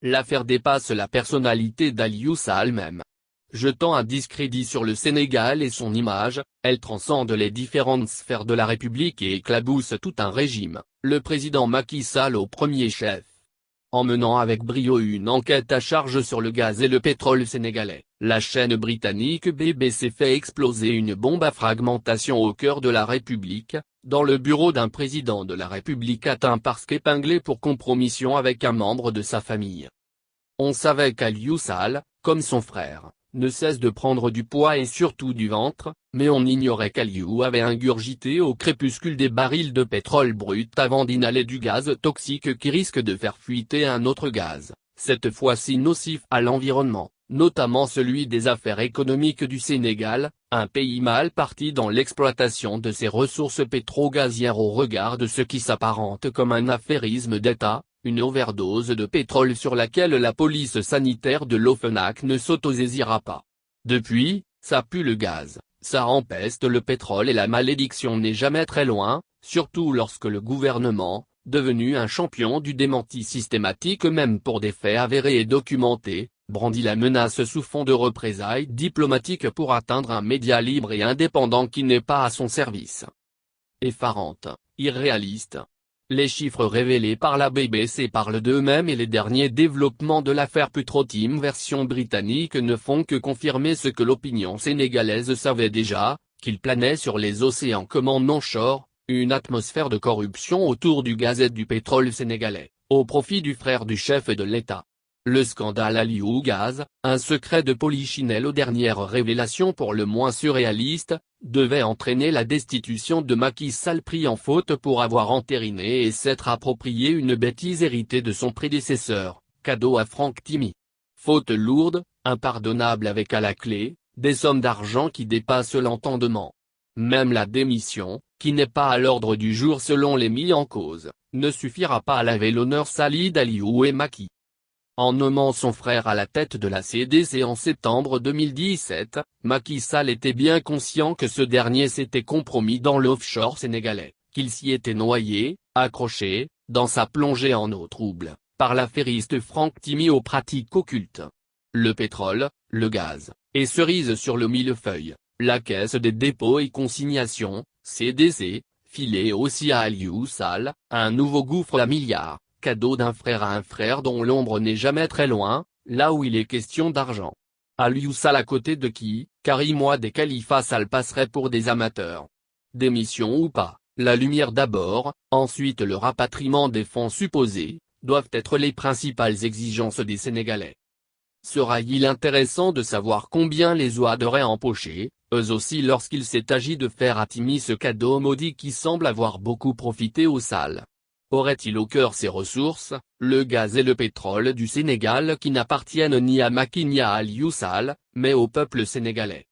L'affaire dépasse la personnalité d'Aliou Sall même. Jetant un discrédit sur le Sénégal et son image, elle transcende les différentes sphères de la République et éclabousse tout un régime, le président Macky Sall au premier chef. En menant avec brio une enquête à charge sur le gaz et le pétrole sénégalais, la chaîne britannique BBC fait exploser une bombe à fragmentation au cœur de la République, dans le bureau d'un président de la République atteint parce qu'épinglé pour compromission avec un membre de sa famille. On savait qu'Aliou Sall, comme son frère, ne cesse de prendre du poids et surtout du ventre, mais on ignorait qu'Aliou avait ingurgité au crépuscule des barils de pétrole brut avant d'inhaler du gaz toxique qui risque de faire fuiter un autre gaz, cette fois-ci nocif à l'environnement, notamment celui des affaires économiques du Sénégal, un pays mal parti dans l'exploitation de ses ressources pétro-gazières au regard de ce qui s'apparente comme un affairisme d'État. Une overdose de pétrole sur laquelle la police sanitaire de l'OFNAC ne s'autosaisira pas. Depuis, ça pue le gaz, ça empeste le pétrole et la malédiction n'est jamais très loin, surtout lorsque le gouvernement, devenu un champion du démenti systématique même pour des faits avérés et documentés, brandit la menace sous fond de représailles diplomatiques pour atteindre un média libre et indépendant qui n'est pas à son service. Effarante, irréaliste. Les chiffres révélés par la BBC parlent d'eux-mêmes et les derniers développements de l'affaire Petro-Tim version britannique ne font que confirmer ce que l'opinion sénégalaise savait déjà, qu'il planait sur les océans comme en onshore, une atmosphère de corruption autour du gaz et du pétrole sénégalais, au profit du frère du chef de l'État. Le scandale Aliou Gaz, un secret de polichinelle aux dernières révélations pour le moins surréalistes, devait entraîner la destitution de Macky Sall pris en faute pour avoir entériné et s'être approprié une bêtise héritée de son prédécesseur, cadeau à Franck Timis. Faute lourde, impardonnable avec à la clé, des sommes d'argent qui dépassent l'entendement. Même la démission, qui n'est pas à l'ordre du jour selon les mis en cause, ne suffira pas à laver l'honneur sali d'Aliou et Macky. En nommant son frère à la tête de la CDC en septembre 2017, Macky Sall était bien conscient que ce dernier s'était compromis dans l'offshore sénégalais, qu'il s'y était noyé, accroché, dans sa plongée en eau trouble, par l'affairiste Franck Timis aux pratiques occultes. Le pétrole, le gaz, et cerise sur le millefeuille, la Caisse des dépôts et consignations, CDC, filait aussi à Aliou Sall, un nouveau gouffre à milliards. Cadeau d'un frère à un frère dont l'ombre n'est jamais très loin, là où il est question d'argent. Aliou Sall à côté de qui, Karim Wade et Khalifa Sall passeraient pour des amateurs. Démission ou pas, la lumière d'abord, ensuite le rapatriement des fonds supposés, doivent être les principales exigences des Sénégalais. Sera-t-il intéressant de savoir combien les Ouad auraient empoché, eux aussi lorsqu'il s'est agi de faire à Timis ce cadeau maudit qui semble avoir beaucoup profité aux Sall. Aurait-il au cœur ces ressources, le gaz et le pétrole du Sénégal qui n'appartiennent ni à Macky ni à Aliou Sall, mais au peuple sénégalais?